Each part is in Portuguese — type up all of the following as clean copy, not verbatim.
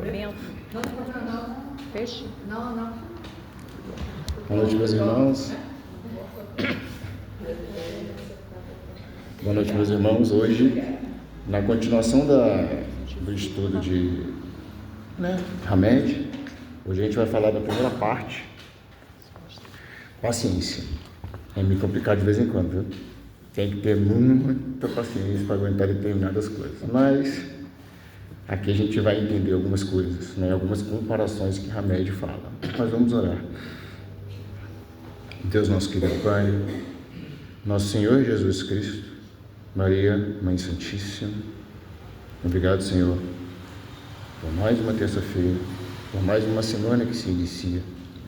Pimenta. Peixe? Boa noite, meus irmãos. Boa noite, meus irmãos. Hoje, na continuação do estudo de Hamed, hoje a gente vai falar da primeira parte, paciência. É meio complicado de vez em quando, viu? Tem que ter muita paciência para aguentar determinadas coisas. Mas aqui a gente vai entender algumas coisas, algumas comparações que Hamed fala. Mas vamos orar. Deus, nosso querido Pai, nosso Senhor Jesus Cristo, Maria, Mãe Santíssima, obrigado, Senhor, por mais uma terça-feira, por mais uma semana que se inicia,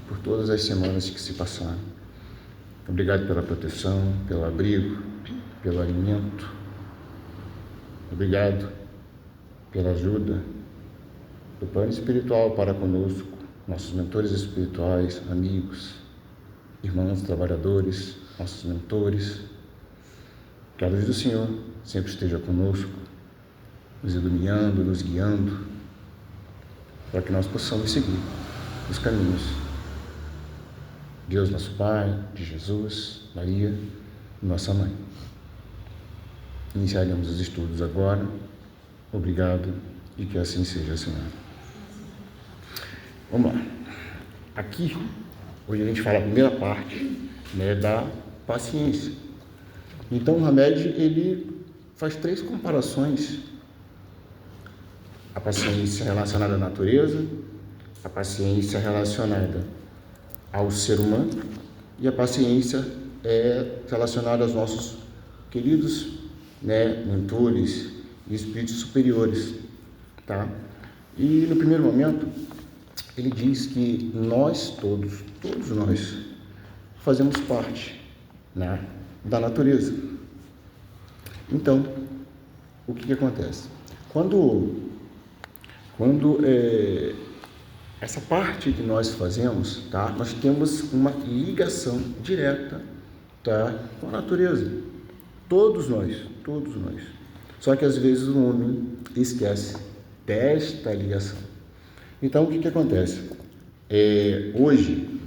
por todas as semanas que se passaram. Obrigado pela proteção, pelo abrigo, pelo alimento. Obrigado pela ajuda do plano espiritual para conosco, nossos mentores espirituais, amigos, irmãos, trabalhadores, nossos mentores. Que a luz do Senhor sempre esteja conosco, nos iluminando, nos guiando, para que nós possamos seguir os caminhos. Deus, nosso Pai, de Jesus, Maria, nossa Mãe. Iniciaremos os estudos agora. Obrigado e que assim seja, Senhor. Vamos lá. Aqui, hoje a gente fala a primeira parte, da paciência. Então, o Hamed, ele faz 3 comparações. A paciência relacionada à natureza, a paciência relacionada ao ser humano e a paciência relacionada aos nossos queridos mentores e espíritos superiores, tá? E no primeiro momento ele diz que nós todos nós fazemos parte, da natureza. Então, o que acontece? Quando essa parte que nós fazemos, tá? Nós temos uma ligação direta, tá? Com a natureza. Todos nós. Só que às vezes o homem esquece desta ligação. Então, o que acontece? Hoje,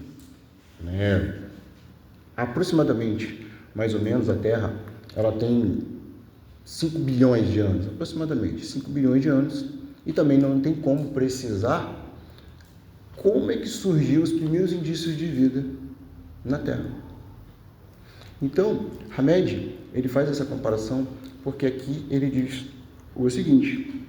aproximadamente, mais ou menos, a Terra, ela tem 5 bilhões de anos, aproximadamente 5 bilhões de anos, e também não tem como precisar como é que surgiu os primeiros indícios de vida na Terra. Então, Hamed, ele faz essa comparação porque aqui ele diz o seguinte: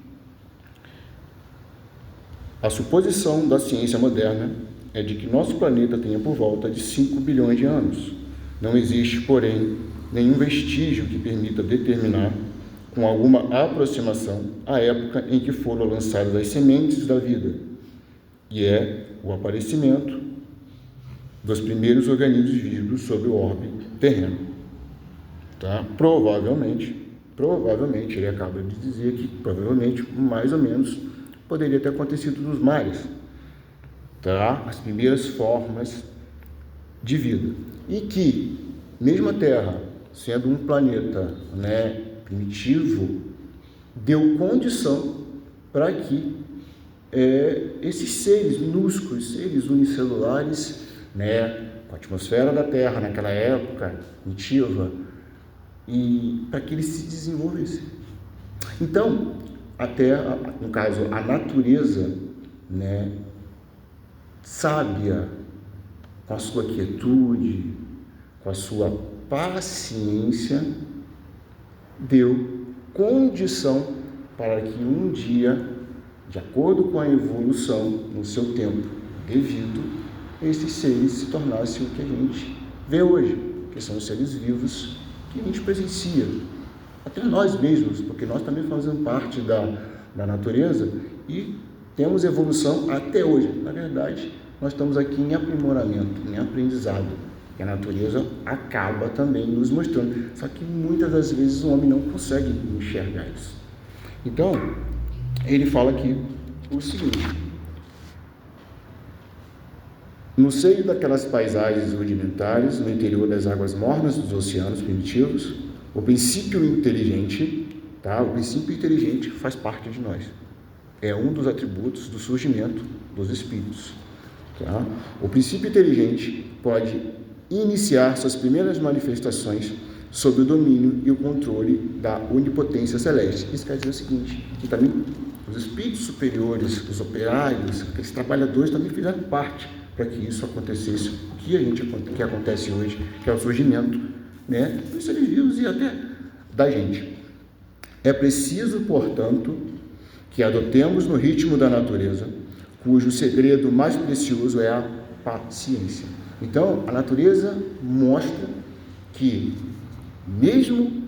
a suposição da ciência moderna é de que nosso planeta tenha por volta de 5 bilhões de anos. Não existe, porém, nenhum vestígio que permita determinar, com alguma aproximação, a época em que foram lançadas as sementes da vida, e é o aparecimento dos primeiros organismos vivos sobre o orbe terreno. Tá? Provavelmente, ele acaba de dizer que provavelmente, mais ou menos, poderia ter acontecido nos mares, tá? As primeiras formas de vida. E que, mesmo a Terra sendo um planeta primitivo, deu condição para que esses seres minúsculos, seres unicelulares, com a atmosfera da Terra naquela época primitiva, e para que eles se desenvolvessem. Então, a Terra, no caso, a natureza, sábia, com a sua quietude, com a sua paciência, deu condição para que um dia, de acordo com a evolução no seu tempo devido, esses seres se tornassem o que a gente vê hoje, que são os seres vivos que a gente presencia, até nós mesmos, porque nós também fazemos parte da natureza e temos evolução até hoje. Na verdade, nós estamos aqui em aprimoramento, em aprendizado, que a natureza acaba também nos mostrando, só que muitas das vezes o homem não consegue enxergar isso. Então, ele fala aqui o seguinte: no seio daquelas paisagens rudimentares, no interior das águas mornas dos oceanos primitivos, o princípio inteligente, tá? O princípio inteligente faz parte de nós. é um dos atributos do surgimento dos espíritos. Tá? O princípio inteligente pode iniciar suas primeiras manifestações sob o domínio e o controle da onipotência celeste. Isso quer dizer o seguinte, que também os espíritos superiores, os operários, aqueles trabalhadores também fizeram parte para que isso acontecesse, o que acontece hoje, que é o surgimento, né, dos seres vivos e até da gente. É preciso, portanto, que adotemos no ritmo da natureza, cujo segredo mais precioso é a paciência. Então, a natureza mostra que, mesmo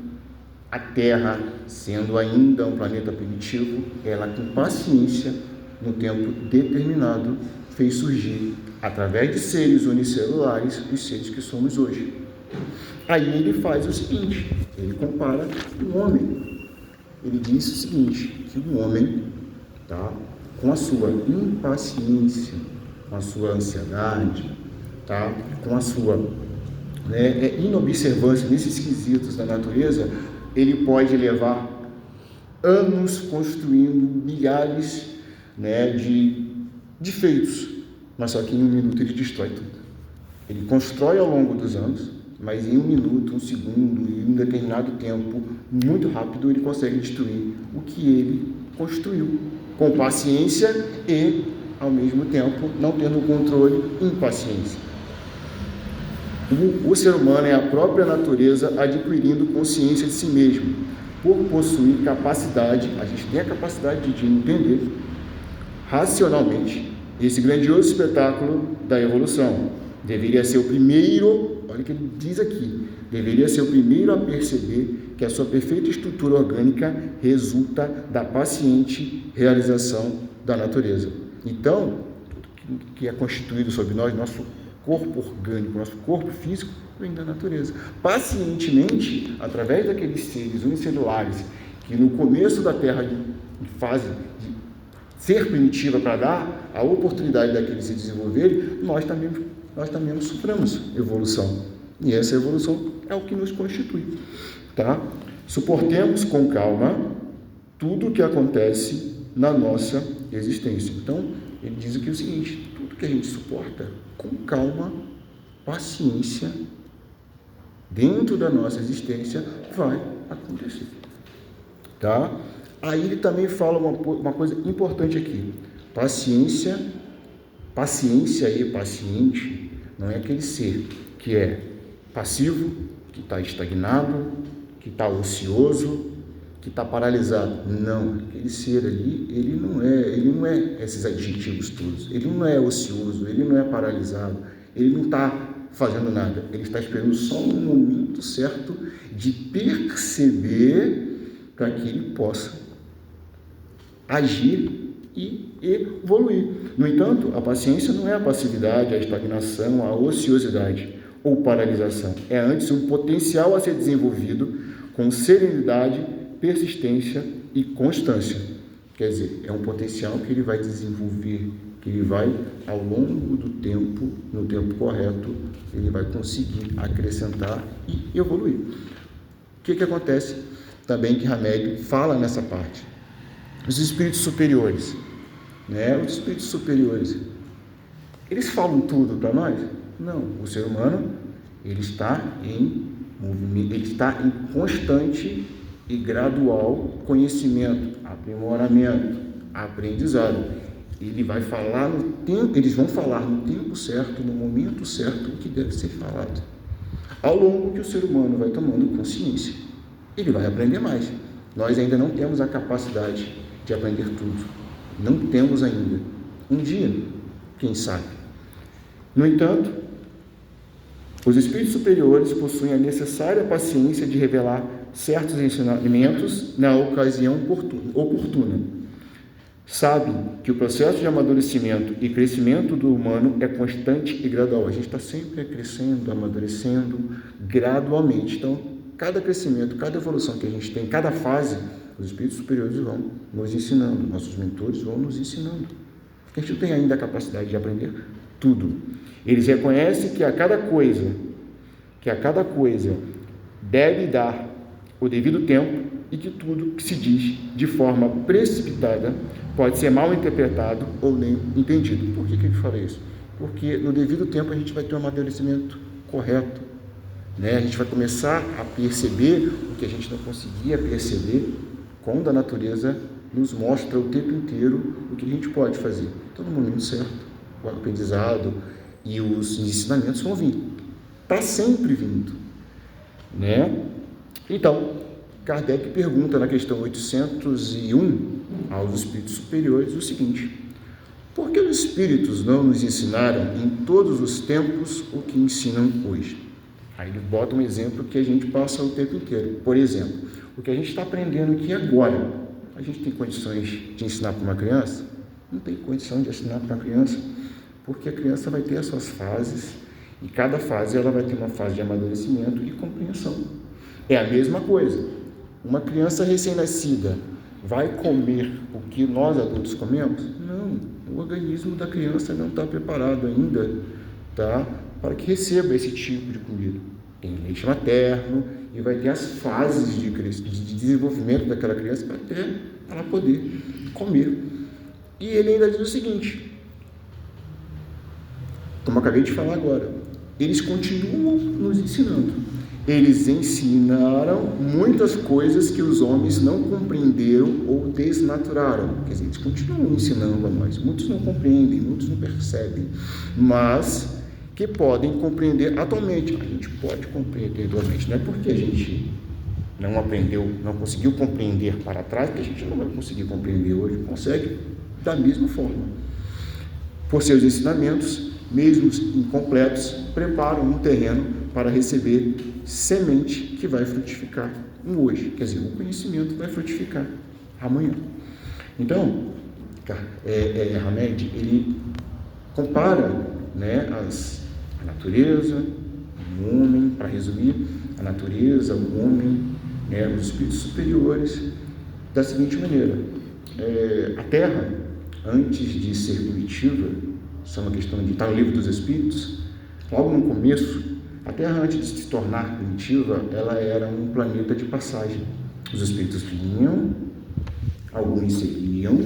a Terra sendo ainda um planeta primitivo, ela, com paciência, no tempo determinado, fez surgir, através de seres unicelulares, os seres que somos hoje. Aí ele faz o seguinte, ele compara o homem. Ele diz o seguinte, que o homem, tá, com a sua impaciência, com a sua ansiedade, tá, com a sua inobservância nesses quesitos da natureza, ele pode levar anos construindo milhares, né, de defeitos, mas só que em um minuto ele destrói tudo. Ele constrói ao longo dos anos, mas em um minuto, um segundo, em um determinado tempo, muito rápido, ele consegue destruir o que ele construiu, com paciência e, ao mesmo tempo, não tendo controle, impaciência. O ser humano é a própria natureza adquirindo consciência de si mesmo, por possuir capacidade, a gente tem a capacidade de entender racionalmente esse grandioso espetáculo da evolução. Deveria ser o primeiro, olha o que ele diz aqui, deveria ser o primeiro a perceber que a sua perfeita estrutura orgânica resulta da paciente realização da natureza. Então, tudo que é constituído sobre nós, nosso corpo orgânico, nosso corpo físico, vem da natureza. Pacientemente, através daqueles seres unicelulares que no começo da Terra, em fase de ser primitiva para dar a oportunidade daqueles se desenvolverem, nós também sofremos evolução. E essa evolução é o que nos constitui. Tá? Suportemos com calma tudo o que acontece na nossa existência. Então, ele diz aqui o seguinte, tudo que a gente suporta, com calma, paciência, dentro da nossa existência, vai acontecer. Tá? Aí ele também fala uma coisa importante aqui. Paciência e paciente não é aquele ser que é passivo, que está estagnado, que está ocioso, que está paralisado. Não, aquele ser ali, ele não é esses adjetivos todos. Ele não é ocioso, ele não é paralisado, ele não está fazendo nada. Ele está esperando só um momento certo de perceber para que ele possa agir e evoluir. No entanto, a paciência não é a passividade, a estagnação, a ociosidade ou paralisação. É antes um potencial a ser desenvolvido com serenidade, persistência e constância. Quer dizer, é um potencial que ele vai desenvolver, que ele vai, ao longo do tempo, no tempo correto, ele vai conseguir acrescentar e evoluir. O que acontece também que Hamed fala nessa parte? Os espíritos superiores, né? Os espíritos superiores, eles falam tudo para nós? Não. O ser humano, ele está em movimento, ele está em constante e gradual conhecimento, aprimoramento, aprendizado. Ele vai falar no tempo, eles vão falar no tempo certo, no momento certo, o que deve ser falado. Ao longo que o ser humano vai tomando consciência, ele vai aprender mais. Nós ainda não temos a capacidade de aprender tudo. Não temos ainda. Um dia, quem sabe. No entanto, os espíritos superiores possuem a necessária paciência de revelar certos ensinamentos na ocasião oportuna. Sabem que o processo de amadurecimento e crescimento do humano é constante e gradual. A gente está sempre crescendo, amadurecendo gradualmente. Então, cada crescimento, cada evolução que a gente tem, cada fase, os espíritos superiores vão nos ensinando, nossos mentores vão nos ensinando. A gente não tem ainda a capacidade de aprender tudo. Eles reconhecem que a cada coisa deve dar o devido tempo e que tudo que se diz de forma precipitada pode ser mal interpretado ou nem entendido. Por que ele fala isso? Porque no devido tempo a gente vai ter um amadurecimento correto, né? A gente vai começar a perceber o que a gente não conseguia perceber quando a natureza nos mostra o tempo inteiro o que a gente pode fazer. Todo momento certo, o aprendizado e os ensinamentos vão vir. Está sempre vindo, né? Então, Kardec pergunta na questão 801 aos espíritos superiores o seguinte: por que os espíritos não nos ensinaram em todos os tempos o que ensinam hoje? Aí ele bota um exemplo que a gente passa o tempo inteiro. Por exemplo, o que a gente está aprendendo aqui agora, a gente tem condições de ensinar para uma criança? Não tem condição de ensinar para uma criança, porque a criança vai ter as suas fases, e cada fase ela vai ter uma fase de amadurecimento e compreensão. É a mesma coisa. Uma criança recém-nascida vai comer o que nós adultos comemos? Não, o organismo da criança não está preparado ainda, tá, para que receba esse tipo de comida. Tem leite materno e vai ter as fases de desenvolvimento daquela criança para até ela poder comer. E ele ainda diz o seguinte, como eu acabei de falar agora, eles continuam nos ensinando. Eles ensinaram muitas coisas que os homens não compreenderam ou desnaturaram. Quer dizer, eles continuam ensinando a nós. Muitos não compreendem, muitos não percebem, mas que podem compreender atualmente. A gente pode compreender atualmente. Não é porque a gente não aprendeu, não conseguiu compreender para trás, que a gente não vai conseguir compreender hoje. Consegue da mesma forma. Por seus ensinamentos, mesmo incompletos, preparam um terreno para receber semente que vai frutificar hoje. Quer dizer, o conhecimento vai frutificar amanhã. Então, Hamed, ele compara, né, a natureza, o homem, para resumir, a natureza, o homem, né, os espíritos superiores, da seguinte maneira: a Terra, antes de ser primitiva, isso é uma questão de estar no livro dos Espíritos, logo no começo, a Terra, antes de se tornar primitiva, ela era um planeta de passagem. Os espíritos vinham, alguns seguiam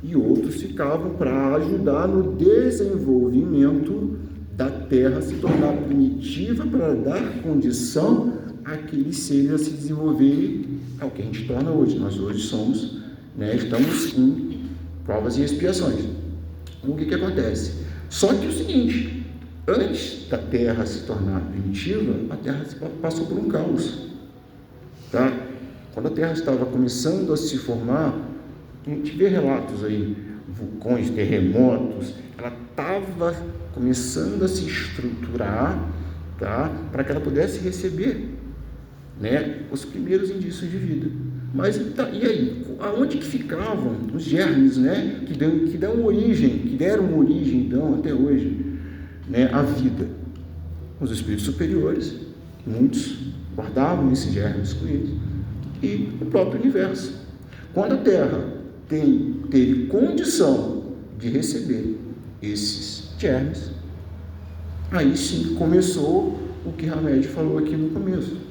e outros ficavam para ajudar no desenvolvimento da Terra se tornar primitiva, para dar condição àqueles seres a se desenvolverem ao que a gente torna hoje. Nós hoje somos, né, estamos em provas e expiações. O que acontece? Só que o seguinte: antes da Terra se tornar primitiva, a Terra passou por um caos, tá? Quando a Terra estava começando a se formar, a gente vê relatos aí, vulcões, terremotos, ela estava começando a se estruturar, tá? Para que ela pudesse receber, né, os primeiros indícios de vida. Mas e aí, aonde que ficavam os germes, né, que deram origem, então, até hoje, né, a vida? Os espíritos superiores, muitos guardavam esses germes com eles, e o próprio universo. Quando a Terra teve condição de receber esses germes, aí sim começou o que Hamed falou aqui no começo.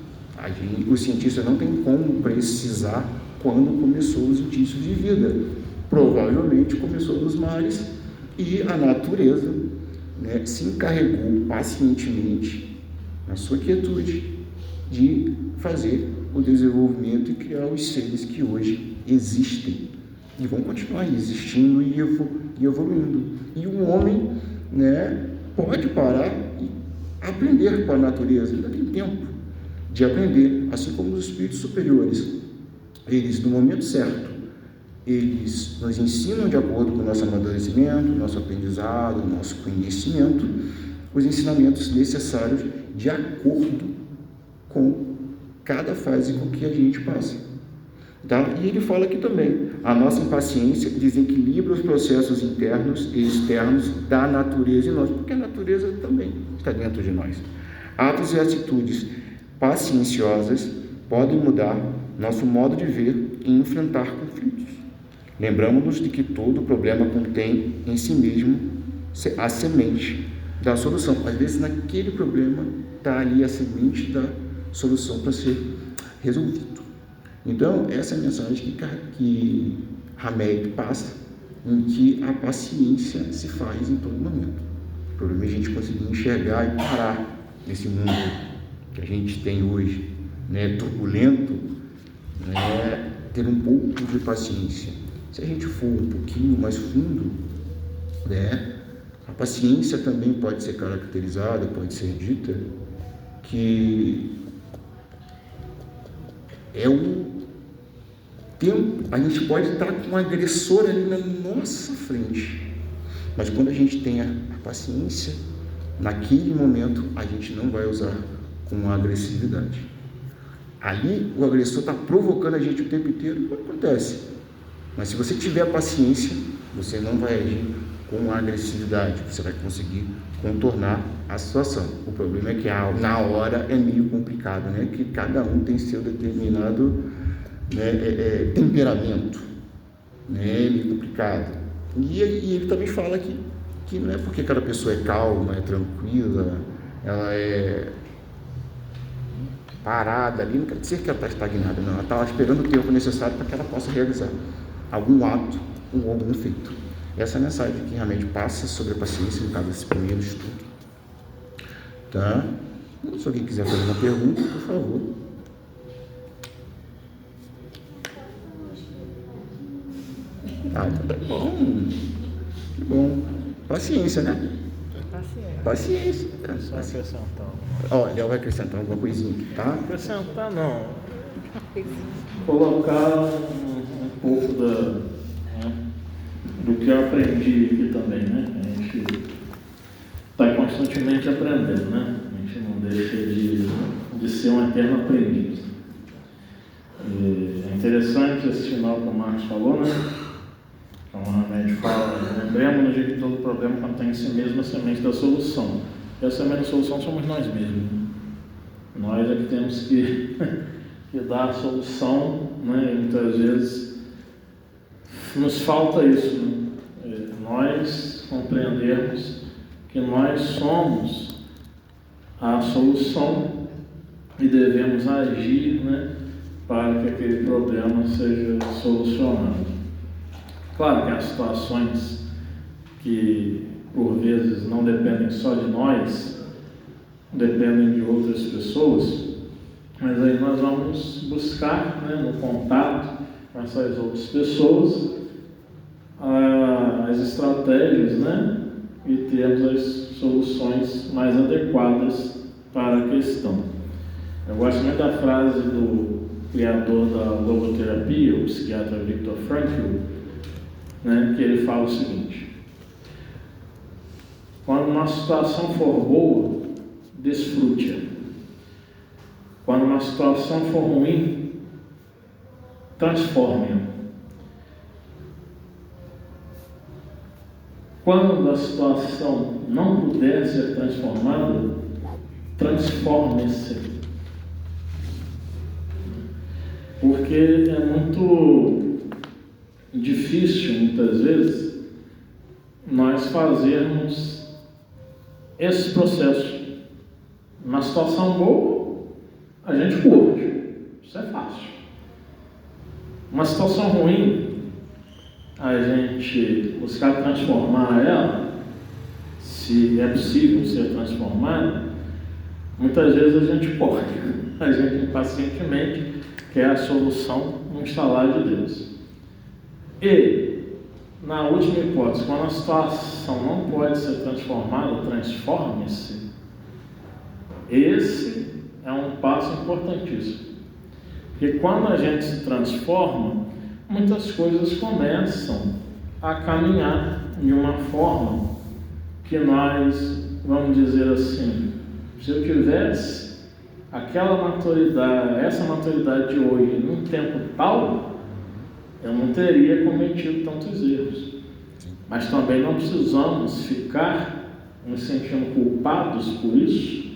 Os cientistas não têm como precisar quando começou os indícios de vida. Provavelmente começou nos mares, e a natureza, né, se encarregou pacientemente, na sua quietude, de fazer o desenvolvimento e criar os seres que hoje existem e vão continuar existindo e evoluindo. E o homem, né, pode parar e aprender com a natureza. Ainda tem tempo de aprender, assim como os espíritos superiores. Eles, no momento certo, eles nos ensinam de acordo com o nosso amadurecimento, nosso aprendizado, nosso conhecimento, os ensinamentos necessários de acordo com cada fase com que a gente passa. Tá? E ele fala aqui também: a nossa impaciência desequilibra os processos internos e externos da natureza em nós, porque a natureza também está dentro de nós. Atos e atitudes pacienciosas podem mudar nosso modo de ver e enfrentar conflitos. Lembramos-nos de que todo problema contém em si mesmo a semente da solução. Às vezes, naquele problema está ali a semente da solução para ser resolvido. Então, essa é a mensagem que Hamed passa, em que a paciência se faz em todo momento. O problema é a gente conseguir enxergar e parar nesse mundo que a gente tem hoje, né, turbulento, né, ter um pouco de paciência. Se a gente for um pouquinho mais fundo, né, a paciência também pode ser caracterizada, pode ser dita que é o tempo. A gente pode estar com um agressor ali na nossa frente, mas quando a gente tem a paciência, naquele momento a gente não vai usar com agressividade. Ali o agressor está provocando a gente o tempo inteiro, o que acontece? Mas se você tiver a paciência, você não vai agir com agressividade, você vai conseguir contornar a situação. O problema é que na hora é meio complicado, né? Que cada um tem seu determinado, né, temperamento, né? É meio complicado. E ele também fala que não é porque cada pessoa é calma, é tranquila, ela é parada ali, não quer dizer que ela está estagnada, não. Ela está esperando o tempo necessário para que ela possa realizar algum ato ou algum feito. Essa é a mensagem que realmente passa sobre a paciência, no caso desse primeiro estudo. Tá? Se alguém quiser fazer uma pergunta, por favor. Tá bom. Que bom. Paciência, né? Paciência. Só acrescentar. Ó, Léo vai acrescentar alguma coisinha aqui, tá? Acrescentar não. Colocar um pouco do que eu aprendi aqui também, né? A gente está constantemente aprendendo, né? A gente não deixa de ser um eterno aprendiz. É interessante esse final que o Marcos falou, né? Então, o Hamed fala, lembremos de que todo problema contém em si mesmo a semente da solução. E a semente da solução somos nós mesmos. Nós é que temos que dar a solução, né? E muitas vezes nos falta isso, né? Nós compreendermos que nós somos a solução e devemos agir, né, para que aquele problema seja solucionado. Claro que há situações que por vezes não dependem só de nós, dependem de outras pessoas, mas aí nós vamos buscar, né, no contato com essas outras pessoas, as estratégias, né, e termos as soluções mais adequadas para a questão. Eu gosto muito da frase do criador da logoterapia, o psiquiatra Viktor Frankl, né, que ele fala o seguinte: quando uma situação for boa, desfrute-a. Quando uma situação for ruim, transforme-a. Quando a situação não puder ser transformada, transforme-se. Porque é muito difícil, muitas vezes, nós fazermos esse processo. Uma situação boa, a gente curte. Isso é fácil. Uma situação ruim, a gente buscar transformar ela, se é possível ser transformada, muitas vezes a gente corre, a gente impacientemente quer a solução no instalar de Deus. E, na última hipótese, quando a situação não pode ser transformada, transforme-se. Esse é um passo importantíssimo. Porque quando a gente se transforma, muitas coisas começam a caminhar de uma forma que nós, vamos dizer assim, se eu tivesse aquela maturidade, essa maturidade de hoje, num tempo tal, eu não teria cometido tantos erros. Mas também não precisamos ficar nos sentindo culpados por isso,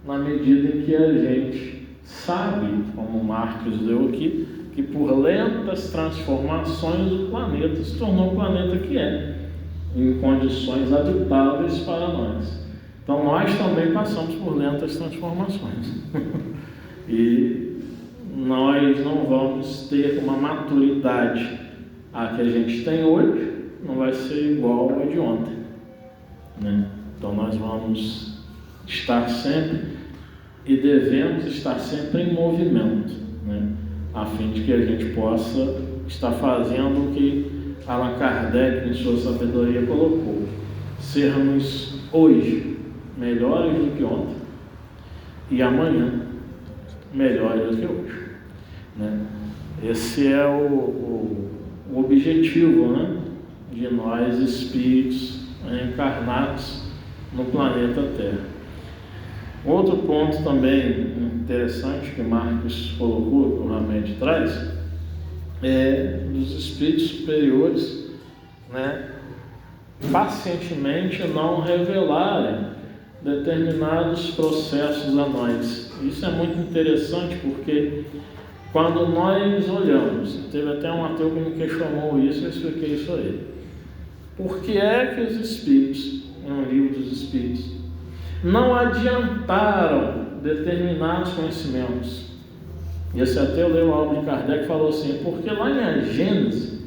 na medida em que a gente sabe, como o Marcos deu aqui, que por lentas transformações o planeta se tornou o planeta que é, em condições habitáveis para nós. Então nós também passamos por lentas transformações. E nós não vamos ter uma maturidade a que a gente tem hoje não vai ser igual a de ontem, né? Então nós vamos estar sempre e devemos estar sempre em movimento, né? A fim de que a gente possa estar fazendo o que Allan Kardec, em sua sabedoria, colocou: sermos hoje melhores do que ontem e amanhã melhores do que hoje, né? Esse é o objetivo, né, de nós espíritos encarnados no planeta Terra. Outro ponto também interessante que Marcos colocou, que o Hamed traz, é dos espíritos superiores, né, pacientemente não revelarem determinados processos a nós. Isso é muito interessante, porque quando nós olhamos, teve até um ateu que me questionou isso, eu expliquei isso a ele. Por que é que os espíritos, no livro dos espíritos, não adiantaram determinados conhecimentos? E esse ateu leu a obra de Kardec e falou assim: porque lá em A Gênese,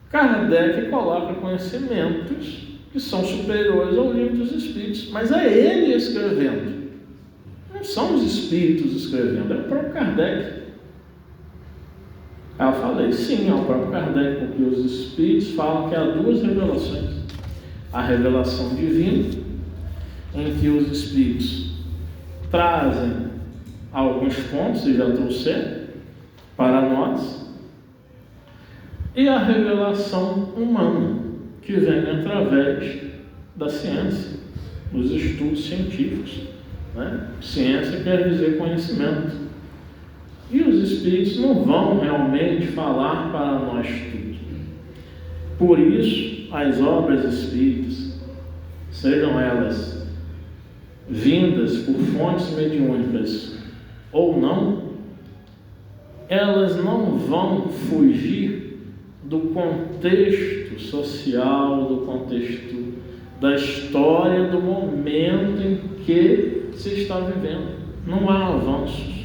Kardec coloca conhecimentos que são superiores ao livro dos espíritos, mas é ele escrevendo, não são os espíritos escrevendo, é o próprio Kardec. Aí eu falei: sim, é o próprio Kardec, porque os espíritos falam que há duas revelações: a revelação divina, em que os espíritos trazem alguns pontos, e já trouxeram para nós, e a revelação humana, que vem através da ciência, dos estudos científicos, né? Ciência quer dizer conhecimento. E os espíritos não vão realmente falar para nós tudo. Por isso, as obras espíritas, sejam elas vindas por fontes mediúnicas ou não, elas não vão fugir do contexto social, do contexto da história, do momento em que se está vivendo. Não há avanços.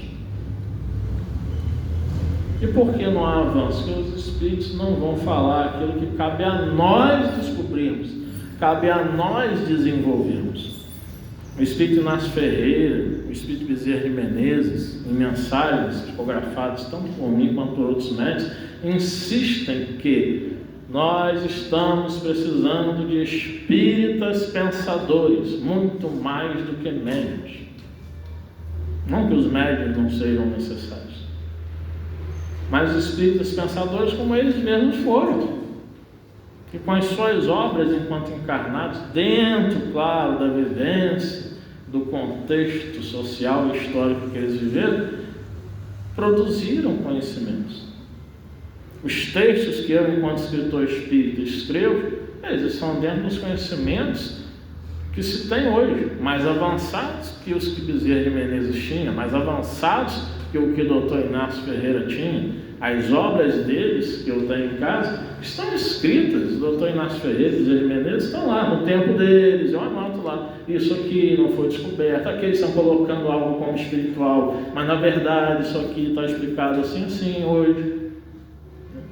E por que não há avanço? Porque os espíritos não vão falar aquilo que cabe a nós descobrirmos, cabe a nós desenvolvermos. O espírito Inácio Ferreira, o espírito Bezerra de Menezes, em mensagens psicografadas tanto por mim quanto por outros médicos, insistem que nós estamos precisando de espíritas pensadores, muito mais do que médiuns. Não que os médiuns não sejam necessários, mas os espíritas pensadores como eles mesmos foram, que com as suas obras enquanto encarnados, dentro, claro, da vivência, do contexto social e histórico que eles viveram, produziram conhecimentos. Os textos que eu, enquanto escritor espírita, escrevo, eles são dentro dos conhecimentos que se tem hoje, mais avançados que os que Bezerra de Menezes tinha, mais avançados que o que o doutor Inácio Ferreira tinha. As obras deles, que eu tenho em casa, estão escritas. O doutor Inácio Ferreira e Bezerra de Menezes estão lá, no tempo deles, eu anoto lá: isso aqui não foi descoberto, aqui eles estão colocando algo como espiritual, mas na verdade isso aqui está explicado assim hoje.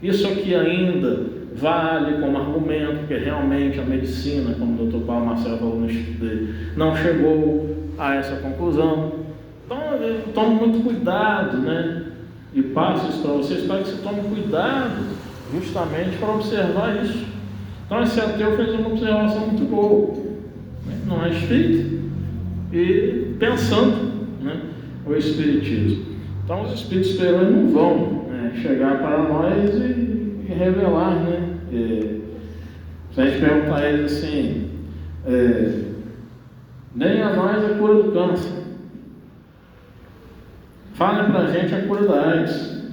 Isso aqui ainda vale como argumento, porque realmente a medicina, como o Dr. Paulo Marcelo falou no estudo dele, não chegou a essa conclusão. Então, tome muito cuidado, né? E passo isso para vocês, para que você tome cuidado justamente para observar isso. Então, esse ateu fez uma observação muito boa, né? Não é espírita e pensando, né, o espiritismo. Então, os espíritos superiores não vão, né, chegar para nós e revelar, né? Se a gente perguntar a eles assim, nem a nós a cura do câncer, fale para a gente a cura da AIDS,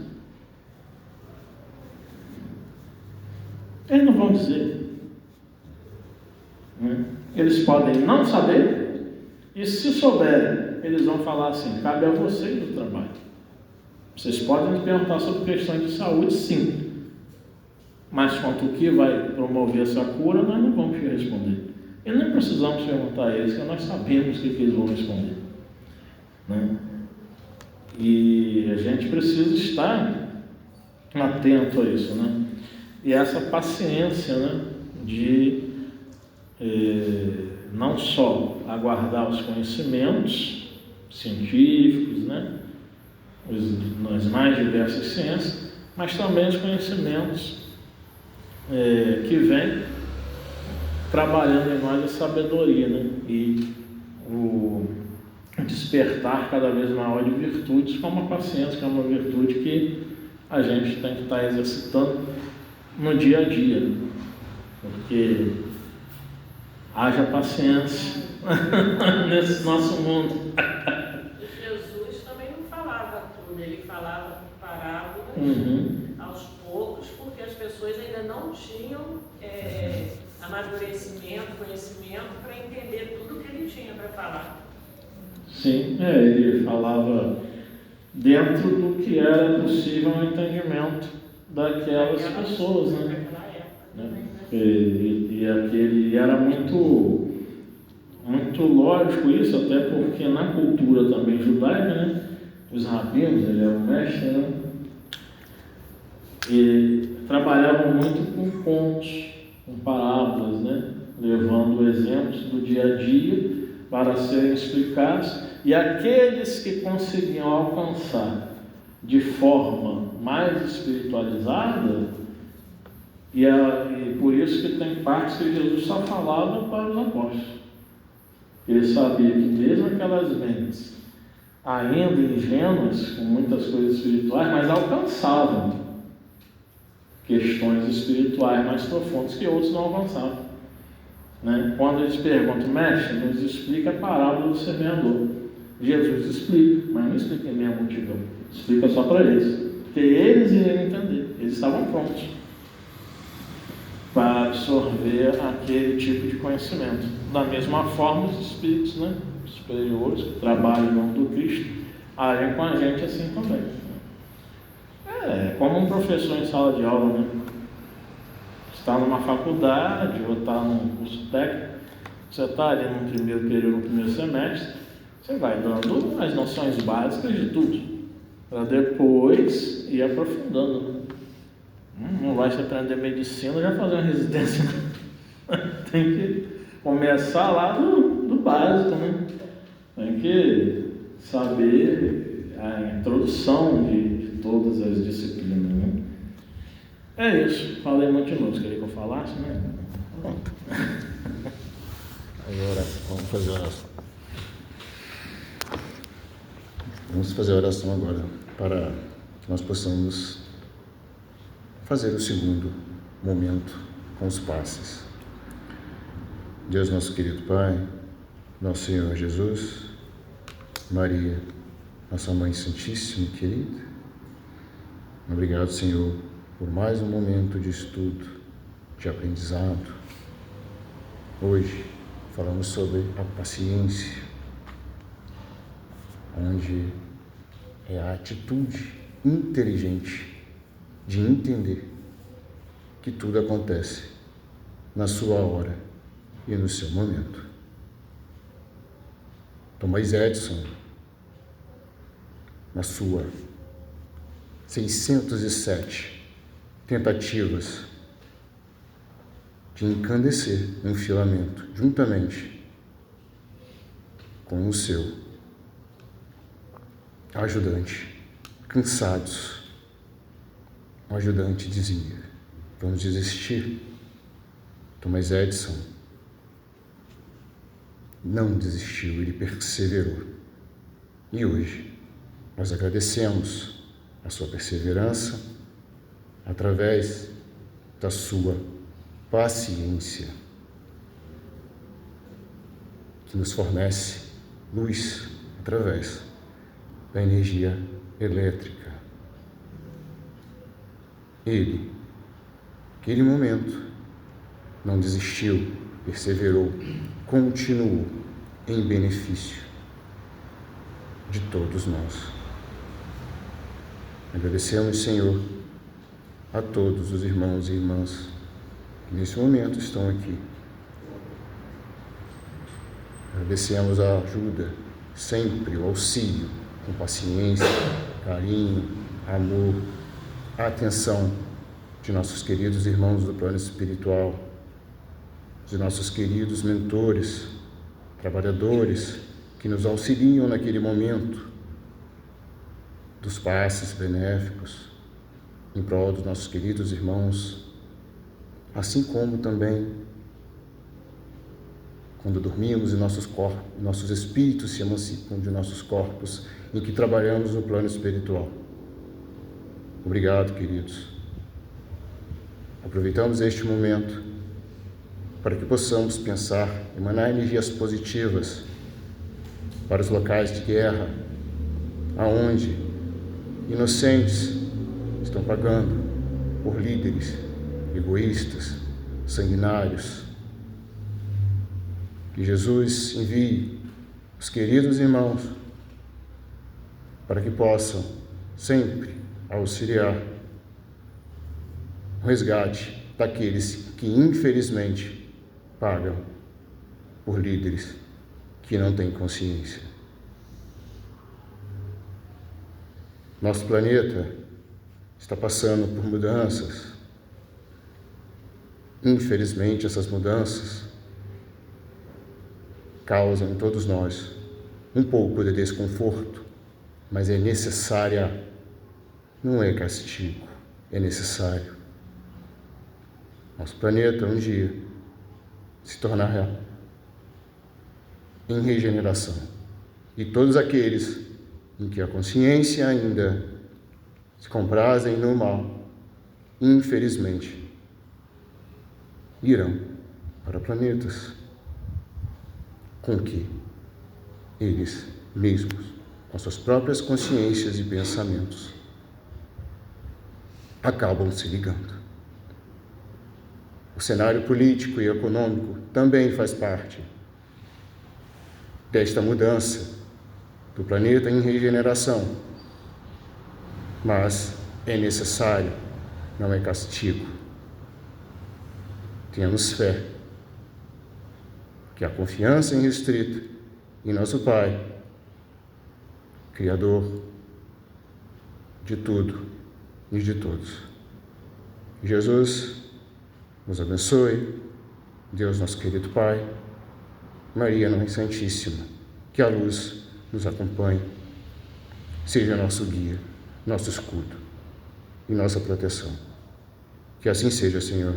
eles não vão dizer, né? Eles podem não saber, e se souberem, eles vão falar assim: cabe a vocês o trabalho. Vocês podem nos perguntar sobre questões de saúde, sim, mas quanto o que vai promover essa cura, nós não vamos responder. E nem precisamos perguntar a eles, porque nós sabemos o que eles vão responder, né? E a gente precisa estar atento a isso, né? E essa paciência, né, de não só aguardar os conhecimentos científicos, né, nas mais diversas ciências, mas também os conhecimentos que vêm trabalhando em nós a sabedoria, né, e o despertar cada vez maior de virtudes, como a paciência, que é uma virtude que a gente tem que estar exercitando no dia a dia, porque haja paciência nesse nosso mundo. E Jesus também não falava tudo, ele falava por parábolas aos poucos, porque as pessoas ainda não tinham amadurecimento, conhecimento para entender tudo que ele tinha para falar. Sim, ele falava dentro do que era possível o entendimento daquelas pessoas, né? E era muito lógico isso, até porque na cultura também judaica, né, os rabinos, ele era o mestre, né, e trabalhavam muito com contos, com parábolas, né, levando exemplos do dia a dia para serem explicados, e aqueles que conseguiam alcançar de forma mais espiritualizada, e por isso que tem partes que Jesus só falava para os apóstolos. Ele sabia que mesmo aquelas mentes ainda ingênuas, com muitas coisas espirituais, mas alcançavam questões espirituais mais profundas que outros não alcançavam. Né? Quando eles perguntam, mestre, nos explica a parábola do semeador. Jesus explica, mas não explica em meia multidão. Explica só para eles, porque eles iriam entender. Eles estavam prontos para absorver aquele tipo de conhecimento. Da mesma forma, os espíritos, né, superiores, que trabalham em nome do Cristo, agem com a gente assim também. Como um professor em sala de aula, né? Está numa faculdade ou está num curso técnico, você está ali no primeiro período, no primeiro semestre, você vai dando as noções básicas de tudo, para depois ir aprofundando, né? Não vai se aprender medicina já fazer uma residência. Tem que começar lá do básico, né? Tem que saber a introdução de todas as disciplinas, né? É isso. Falei muito de novo. Você queria que eu falasse, né? Pronto. Agora vamos fazer a oração. Vamos fazer a oração agora para que nós possamos fazer o segundo momento com os passes. Deus, nosso querido Pai, nosso Senhor Jesus, Maria, nossa Mãe Santíssima e querida, obrigado, Senhor, por mais um momento de estudo, de aprendizado. Hoje falamos sobre a paciência, onde é a atitude inteligente de entender que tudo acontece na sua hora e no seu momento. Thomas Edison, na sua 607 tentativas de encandecer um filamento juntamente com o seu ajudante, cansados, o ajudante dizia: vamos desistir. Thomas Edison não desistiu, ele perseverou. E hoje nós agradecemos a sua perseverança através da sua paciência, que nos fornece luz através da energia elétrica. Ele, naquele momento, não desistiu, perseverou, continuou em benefício de todos nós. Agradecemos, Senhor, a todos os irmãos e irmãs que nesse momento estão aqui. Agradecemos a ajuda, sempre o auxílio, com paciência, carinho, amor, atenção de nossos queridos irmãos do plano espiritual, de nossos queridos mentores, trabalhadores que nos auxiliam naquele momento, dos passes benéficos em prol dos nossos queridos irmãos, assim como também quando dormimos e nossos espíritos se emancipam de nossos corpos, em que trabalhamos no plano espiritual. Obrigado, queridos. Aproveitamos este momento para que possamos pensar, emanar energias positivas para os locais de guerra, aonde inocentes estão pagando por líderes egoístas, sanguinários. Que Jesus envie os queridos irmãos para que possam sempre auxiliar o resgate daqueles que infelizmente pagam por líderes que não têm consciência. Nosso planeta está passando por mudanças. Infelizmente, essas mudanças causam em todos nós um pouco de desconforto, mas é necessária, não é castigo, é necessário. Nosso planeta um dia se tornará em regeneração, e todos aqueles em que a consciência ainda se comprazem no mal, infelizmente, irão para planetas com que eles mesmos, com suas próprias consciências e pensamentos, acabam se ligando. O cenário político e econômico também faz parte desta mudança do planeta em regeneração, mas é necessário, não é castigo. Tenhamos fé que a confiança irrestrita em nosso Pai, Criador de tudo e de todos. Jesus nos abençoe, Deus nosso querido Pai, Maria Mãe Santíssima, que a luz nos acompanhe, seja nosso guia, nosso escudo e nossa proteção. Que assim seja, Senhor.